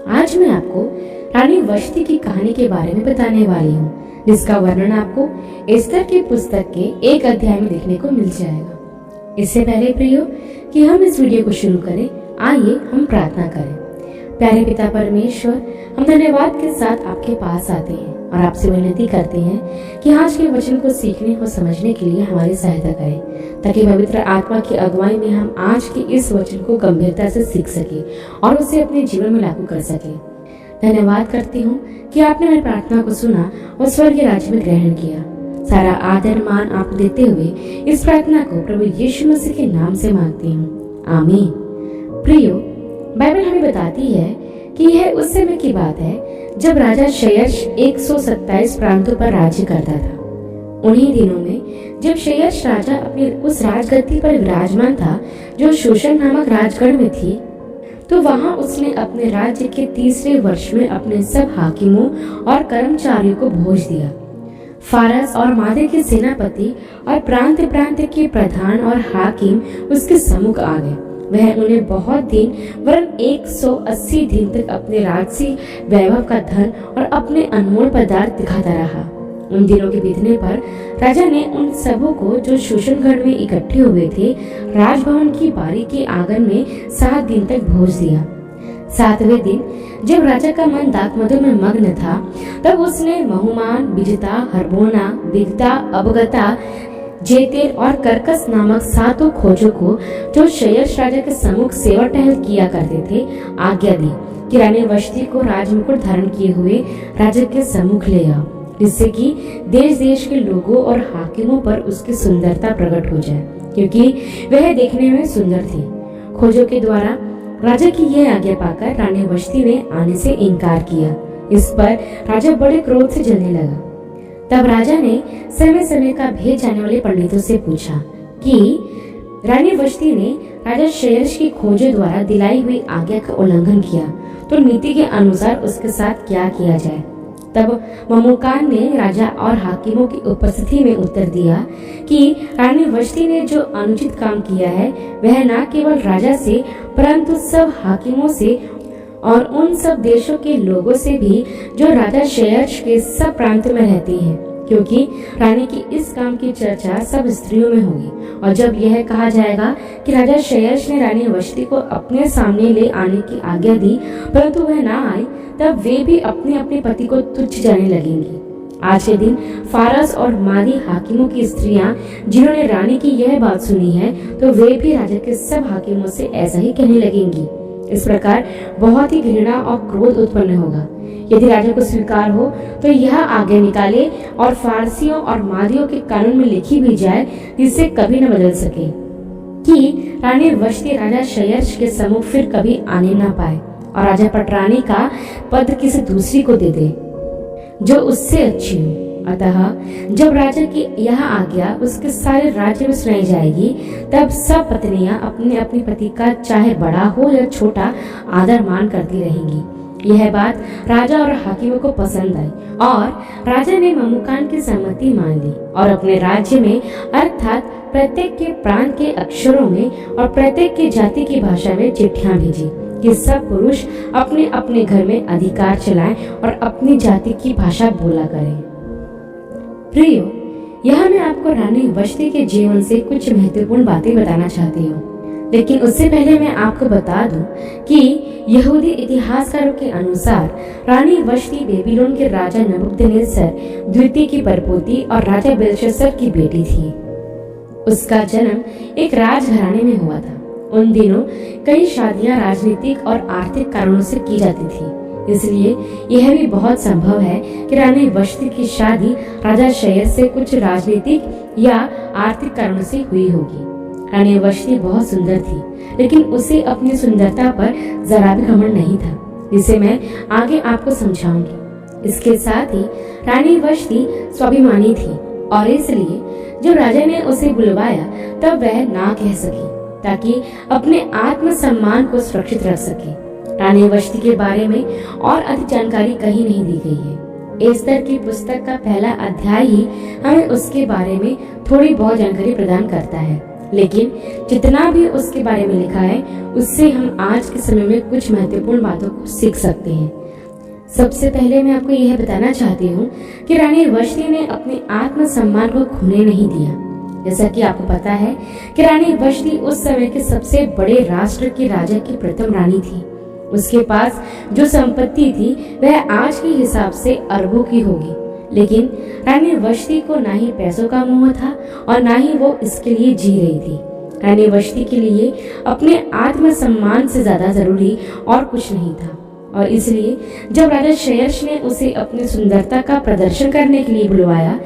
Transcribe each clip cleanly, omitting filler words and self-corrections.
आज मैं आपको रानी वष्टी की कहानी के बारे में बताने वाली हूँ, जिसका वर्णन आपको एस्तर की पुस्तक के एक अध्याय में देखने को मिल जाएगा। इससे पहले प्रियो कि हम इस वीडियो को शुरू करें, आइए हम प्रार्थना करें। प्यारे पिता परमेश्वर, हम धन्यवाद के साथ आपके पास आते हैं और आपसे विनती करते हैं कि आज के वचन को सीखने और समझने के लिए हमारी सहायता करें, ताकि पवित्र आत्मा की अगुवाई में हम आज के इस वचन को गंभीरता से सीख सके और उसे अपने जीवन में लागू कर सके। धन्यवाद करती हूँ कि आपने मेरी प्रार्थना को सुना और स्वर्ग के राज्य में ग्रहण किया। सारा आदर मान आप देते हुए इस प्रार्थना को प्रभु यीशु मसीह के नाम से मांगती हूँ, आमीन। प्रियो, बाइबल हमें बताती है कि यह उस समय की बात है जब राजा शयर्श 127 प्रांतों पर राज्य करता था। उन्हीं दिनों में जब शयर्श राजा अपनी उस राजगद्दी पर विराजमान था जो शूशन नामक राजगढ़ में थी, तो वहां उसने अपने राज्य के तीसरे वर्ष में अपने सब हाकिमों और कर्मचारियों को भोज दिया। फारस और मादे के सेनापति और प्रांत प्रांत के प्रधान और हाकिम उसके सम्मुख आ गए। वह उन्हें बहुत दिन वरन 180 दिन तक अपने राजसी वैभव का धन और अपने अनमोल पदार्थ दिखाता रहा। उन दिनों के बीतने पर राजा ने उन सबों को जो शूशनगढ़ में इकट्ठे हुए थे राजभवन की बारी के आंगन में 7 दिन तक भोज दिया। 7वें दिन जब राजा का मन दाखमधु में मग्न था, तब उसने महुमान, बिजता, हरबोना, बिगता, अबगता, जेतेर और करकस नामक 7 खोजों को जो शयर्श राजा के सम्मुख सेवा टहल किया करते थे आज्ञा दी कि रानी वष्टी को राजमुकुट धारण किए हुए राजा के सम्मुख ले आओ, जिससे कि देश देश के लोगों और हाकिमों पर उसकी सुंदरता प्रकट हो जाए, क्योंकि वह देखने में सुंदर थी। खोजों के द्वारा राजा की यह आज्ञा पाकर रानी वष्टी ने आने से इनकार किया। इस पर राजा बड़े क्रोध से जलने लगा। तब राजा ने समय समय का भेज जाने वाले पंडितों से पूछा कि रानी वष्टी ने राजा शयर्श की खोजों द्वारा दिलाई हुई आज्ञा का उल्लंघन किया, तो नीति के अनुसार उसके साथ क्या किया जाए। तब ममुकान ने राजा और हाकिमों की उपस्थिति में उत्तर दिया कि रानी वष्टी ने जो अनुचित काम किया है वह न केवल राजा से परंतु सब हाकिमों से और उन सब देशों के लोगों से भी जो राजा शयर्श के सब प्रांत में रहते हैं, क्योंकि रानी की इस काम की चर्चा सब स्त्रियों में होगी। और जब यह कहा जाएगा कि राजा शयर्श ने रानी वष्टी को अपने सामने ले आने की आज्ञा दी परंतु वह ना आई, तब वे भी अपने अपने पति को तुच्छ जाने लगेंगी। आज के दिन फारस और मादी हाकिमों की स्त्रियां जिन्होंने रानी की यह बात सुनी है, तो वे भी राजा के सब हाकिमों से ऐसा ही कहने लगेंगी। इस प्रकार बहुत ही घृणा और क्रोध उत्पन्न होगा। यदि राजा को स्वीकार हो तो यह आज्ञा निकाले और फारसियों और मादियों के कानून में लिखी भी जाए, जिससे कभी न बदल सके, कि रानी वष्टी राजा शयर्श के सम्मुख फिर कभी आने न पाए और राजा पटरानी का पद किसी दूसरी को दे दे जो उससे अच्छी हो। अतः जब राजा की यह आज्ञा उसके सारे राज्य में सुनाई जाएगी, तब सब पत्नियां अपने अपने पति का चाहे बड़ा हो या छोटा आदर मान करती रहेंगी। यह बात राजा और हाकिमों को पसंद आई और राजा ने ममुकान की सहमति मान ली और अपने राज्य में अर्थात प्रत्येक के प्रांत के अक्षरों में और प्रत्येक की जाति की भाषा में चिट्ठियां भेजी कि सब पुरुष अपने अपने घर में अधिकार चलाएं और अपनी जाति की भाषा बोला करें। प्रियो, यह मैं आपको रानी वष्टी के जीवन से कुछ महत्वपूर्ण बातें बताना चाहती हूँ, लेकिन उससे पहले मैं आपको बता दूं कि यहूदी इतिहासकारों के अनुसार रानी वष्टी बेबीलोन के राजा नबूकदनेस्सर द्वितीय की परपोती और राजा बेलशस्सर की बेटी थी। उसका जन्म एक राजघराने में हुआ था। उन दिनों कई शादियां राजनीतिक और आर्थिक कारणों से की जाती थी, इसलिए यह भी बहुत संभव है कि रानी वष्टी की शादी राजा शयर्श से कुछ राजनीतिक या आर्थिक कारणों से हुई होगी। रानी वष्टी बहुत सुंदर थी, लेकिन उसे अपनी सुंदरता पर जरा भी घमंड नहीं था, जिसे मैं आगे आपको समझाऊंगी। इसके साथ ही रानी वष्टी स्वाभिमानी थी और इसलिए जब राजा ने उसे बुलवाया तब वह ना कह सकी, ताकि अपने आत्मसम्मान को सुरक्षित रख सके। रानी वष्टी के बारे में और अधिक जानकारी कहीं नहीं दी गई है। एस्तर की पुस्तक का पहला अध्याय ही हमें उसके बारे में थोड़ी बहुत जानकारी प्रदान करता है। लेकिन जितना भी उसके बारे में लिखा है उससे हम आज के समय में कुछ महत्वपूर्ण बातों को सीख सकते हैं। सबसे पहले मैं आपको यह बताना चाहती हूँ कि रानी वष्टी ने अपने आत्मसम्मान को खोने नहीं दिया। जैसा कि आपको पता है कि रानी वष्टी उस समय के सबसे बड़े राष्ट्र के राजा की प्रथम रानी थी। उसके पास जो संपत्ति थी वह आज के हिसाब से अरबों की होगी, लेकिन रानी वष्टी को ना ही पैसों का मोह था और ना ही वो इसके लिए जी रही थी। रानी वष्टी के लिए अपने आत्मसम्मान से ज्यादा जरूरी और कुछ नहीं था, और इसलिए जब राजा क्षयर्ष ने उसे अपनी सुंदरता का प्रदर्शन करने के लिए बुलवाया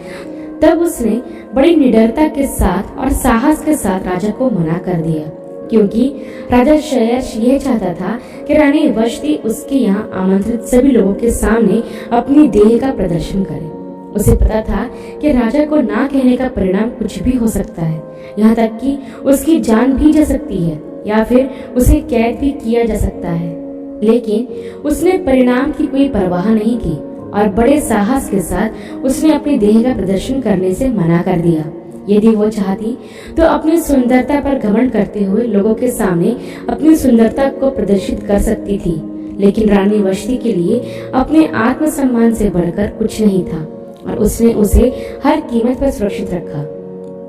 तब उसने बड़ी निडरता के साथ और साहस के साथ राजा को मना कर दिया, क्योंकि राजा क्षयर्ष यह चाहता था कि रानी वष्टी उसके यहाँ आमंत्रित सभी लोगों के सामने अपनी देह का प्रदर्शन करे। उसे पता था कि राजा को ना कहने का परिणाम कुछ भी हो सकता है, यहाँ तक कि उसकी जान भी जा सकती है या फिर उसे कैद भी किया जा सकता है। लेकिन उसने परिणाम की कोई परवाह नहीं की और बड़े साहस के साथ उसने अपनी देह का प्रदर्शन करने से मना कर दिया। यदि वो चाहती तो अपनी सुंदरता पर घमंड करते हुए लोगों के सामने अपनी सुंदरता को प्रदर्शित कर सकती थी, लेकिन रानी वष्टी के लिए अपने आत्मसम्मान से बढ़कर कुछ नहीं था और उसने उसे हर कीमत पर सुरक्षित रखा।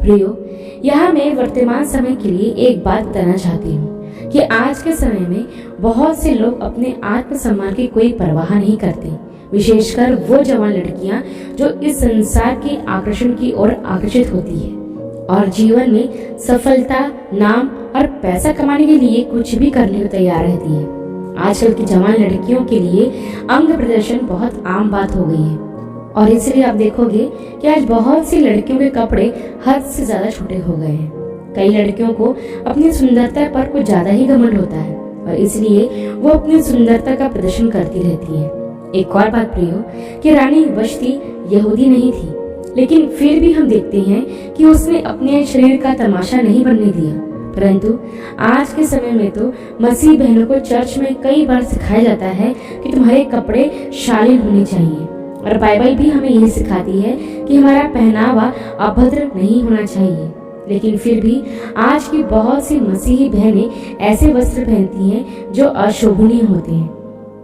प्रियो, यहाँ मैं वर्तमान समय के लिए एक बात बताना चाहती हूँ कि आज के समय में बहुत से लोग अपने आत्मसम्मान की कोई परवाह नहीं करते, विशेषकर वो जवान लड़कियां जो इस संसार के आकर्षण की ओर आकर्षित होती है और जीवन में सफलता, नाम और पैसा कमाने के लिए कुछ भी करने को तैयार रहती है। आजकल की जवान लड़कियों के लिए अंग प्रदर्शन बहुत आम बात हो गई है और इसलिए आप देखोगे कि आज बहुत सी लड़कियों के कपड़े हद से ज्यादा छोटे हो गए हैं। कई लड़कियों को अपनी सुंदरता पर कुछ ज्यादा ही घमंड होता है और इसलिए वो अपनी सुंदरता का प्रदर्शन करती रहती है। एक और बात प्रियो कि रानी वष्टी यहूदी नहीं थी, लेकिन फिर भी हम देखते हैं कि उसने अपने शरीर का तमाशा नहीं बनने दिया, परंतु आज के समय में तो मसीह बहनों को चर्च में कई बार सिखाया जाता है कि तुम्हारे कपड़े शालीन होने चाहिए और बाइबल भी हमें यही सिखाती है कि हमारा पहनावा अभद्र नहीं होना चाहिए। लेकिन फिर भी आज की बहुत सी मसीही बहनें ऐसे वस्त्र पहनती हैं जो अशोभनीय होते हैं।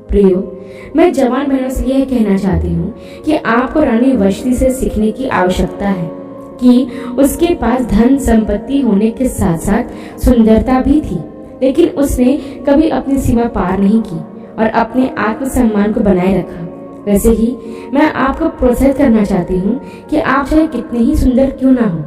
प्रियो, मैं जवान बहनों से यह कहना चाहती हूँ कि आपको रानी वष्टी से सीखने की आवश्यकता है कि उसके पास धन संपत्ति होने के साथ साथ सुंदरता भी थी, लेकिन उसने कभी अपनी सीमा पार नहीं की और अपने आत्मसम्मान को बनाए रखा। वैसे ही मैं आपको प्रोत्साहित करना चाहती हूँ कि आप चाहे कितने ही सुंदर क्यों ना हो,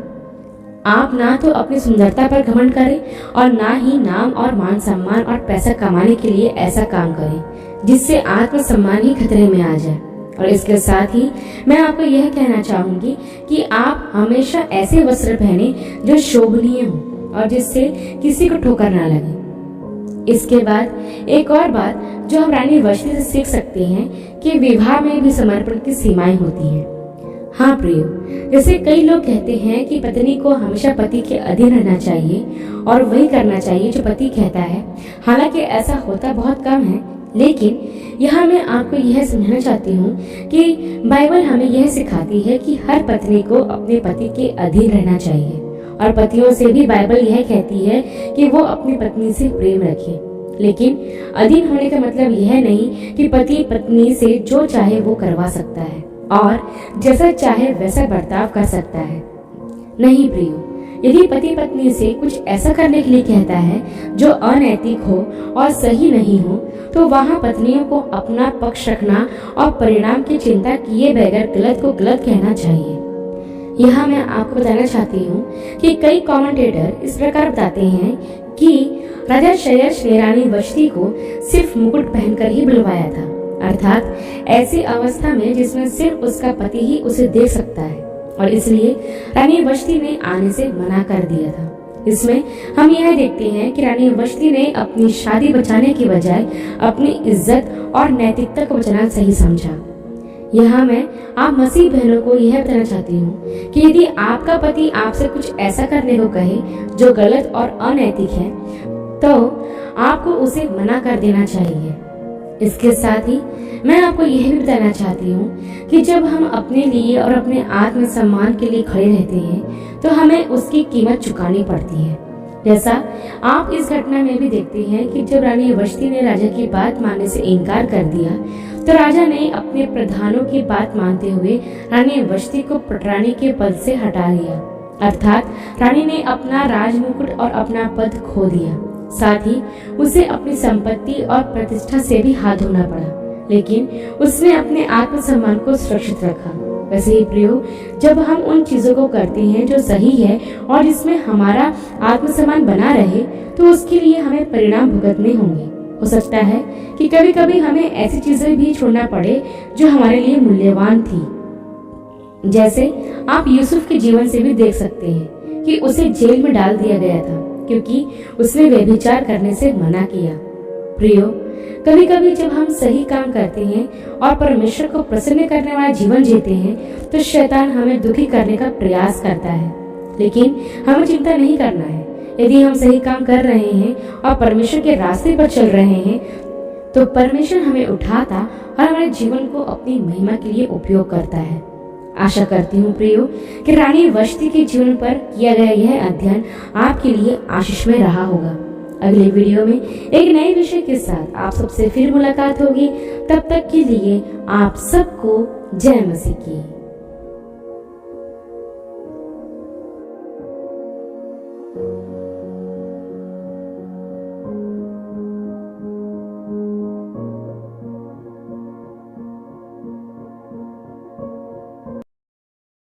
आप ना तो अपनी सुंदरता पर घमंड करें और ना ही नाम और मान सम्मान और पैसा कमाने के लिए ऐसा काम करें जिससे आत्मसम्मान ही खतरे में आ जाए। और इसके साथ ही मैं आपको यह कहना चाहूंगी कि आप हमेशा ऐसे वस्त्र पहने जो शोभनीय हो और जिससे किसी को ठोकर ना लगे। इसके बाद एक और बात जो हम रानी वष्टी से सीख सकते हैं कि विवाह में भी समर्पण की सीमाएं होती हैं। हाँ प्रियो, जैसे कई लोग कहते हैं कि पत्नी को हमेशा पति के अधीन रहना चाहिए और वही करना चाहिए जो पति कहता है। हालांकि ऐसा होता बहुत कम है, लेकिन यहाँ मैं आपको यह समझाना चाहती हूँ कि बाइबल हमें यह सिखाती है कि हर पत्नी को अपने पति के अधीन रहना चाहिए और पतियों से भी बाइबल यह कहती है कि वो अपनी पत्नी से प्रेम रखें। लेकिन अधीन होने का मतलब यह नहीं कि पति पत्नी से जो चाहे वो करवा सकता है और जैसा चाहे वैसा बर्ताव कर सकता है। नहीं प्रियो, यदि पति पत्नी से कुछ ऐसा करने के लिए कहता है जो अनैतिक हो और सही नहीं हो, तो वहाँ पत्नियों को अपना पक्ष रखना और परिणाम की चिंता किए बगैर गलत को गलत कहना चाहिए। यहाँ मैं आपको बताना चाहती हूँ कि कई कमेंटेटर इस प्रकार बताते हैं कि राजा क्षयर्ष ने रानी वष्टी को सिर्फ मुकुट पहनकर ही बुलवाया था, अर्थात ऐसी अवस्था में जिसमें सिर्फ उसका पति ही उसे देख सकता है, और इसलिए रानी वष्टी ने आने से मना कर दिया था। इसमें हम यह देखते हैं कि रानी वष्टी ने अपनी शादी बचाने के बजाय अपनी इज्जत और नैतिकता को बचाना सही समझा। यहाँ मैं आप मसीह बहनों को यह बताना चाहती हूँ कि यदि आपका पति आपसे कुछ ऐसा करने को कहे जो गलत और अनैतिक है, तो आपको उसे मना कर देना चाहिए। इसके साथ ही मैं आपको यह भी बताना चाहती हूँ कि जब हम अपने लिए और अपने आत्मसम्मान के लिए खड़े रहते हैं तो हमें उसकी कीमत चुकानी पड़ती है। जैसा आप इस घटना में भी देखते हैं कि जब रानी वष्टी ने राजा की बात मानने से इनकार कर दिया तो राजा ने अपने प्रधानों की बात मानते हुए रानी वष्टी को पटरानी के पद से हटा दिया, अर्थात रानी ने अपना राजमुकुट और अपना पद खो दिया। साथ ही उसे अपनी संपत्ति और प्रतिष्ठा से भी हाथ धोना पड़ा, लेकिन उसने अपने आत्मसम्मान को सुरक्षित रखा। वैसे ही प्रियो, जब हम उन चीजों को करते हैं जो सही है और जिसमें हमारा आत्मसम्मान बना रहे, तो उसके लिए हमें परिणाम भुगतने होंगे। हो सकता है कि कभी कभी हमें ऐसी चीजें भी छोड़ना पड़े जो हमारे लिए मूल्यवान थी। जैसे आप यूसुफ के जीवन से भी देख सकते हैं कि उसे जेल में डाल दिया गया था क्योंकि उसने व्यभिचार करने से मना किया। प्रियो, कभी कभी जब हम सही काम करते हैं और परमेश्वर को प्रसन्न करने वाला जीवन जीते हैं तो शैतान हमें दुखी करने का प्रयास करता है, लेकिन हमें चिंता नहीं करना है। यदि हम सही काम कर रहे हैं और परमेश्वर के रास्ते पर चल रहे हैं तो परमेश्वर हमें उठाता और हमारे जीवन को अपनी महिमा के लिए उपयोग करता है। आशा करती हूँ प्रियो कि रानी वष्टी के जीवन पर किया गया यह अध्ययन आपके लिए आशीषमय रहा होगा। अगले वीडियो में एक नए विषय के साथ आप सबसे फिर मुलाकात होगी। तब तक के लिए आप सबको जय मसीह की।